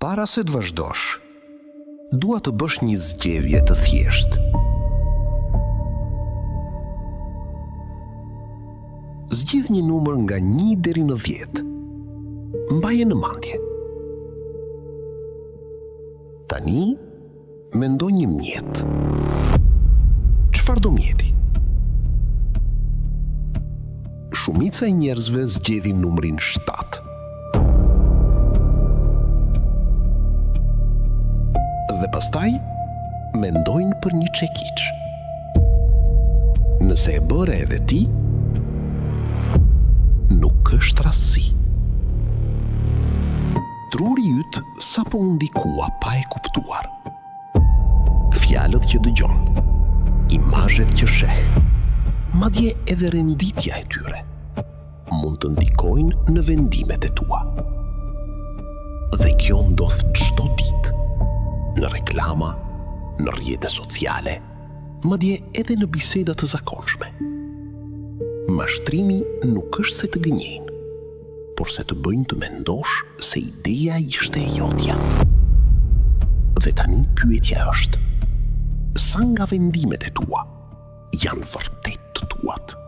Para se të vazhdosh, dua të bësh një zgjedhje të thjeshtë. Zgjidh një numër nga 1 deri në 10. Mbaje në mendje. Tani, mendo një mjet. Çfarë do mjeti? Shumica e njerëzve zgjedhin numrin 7. Dhe pastaj, mendojnë për një çekiç. Nëse e bëre edhe ti, nuk është rastësi. Truri yt sapo u ndikua pa e kuptuar. Fjalët që dëgjon, imazhet që sheh, madje edhe renditja e tyre, mund të ndikojnë në vendimet e tua. Dhe kjo ndodh çdo ditë, në reklama, në rrjete sociale, madje edhe në biseda të zakonshme. Mashtrimi nuk është se të gënjejnë, por se të bëjnë të mendosh se ideja ishte e jotja. Dhe tani pyetja është, sa nga vendimet e tua janë vërtet të tuat?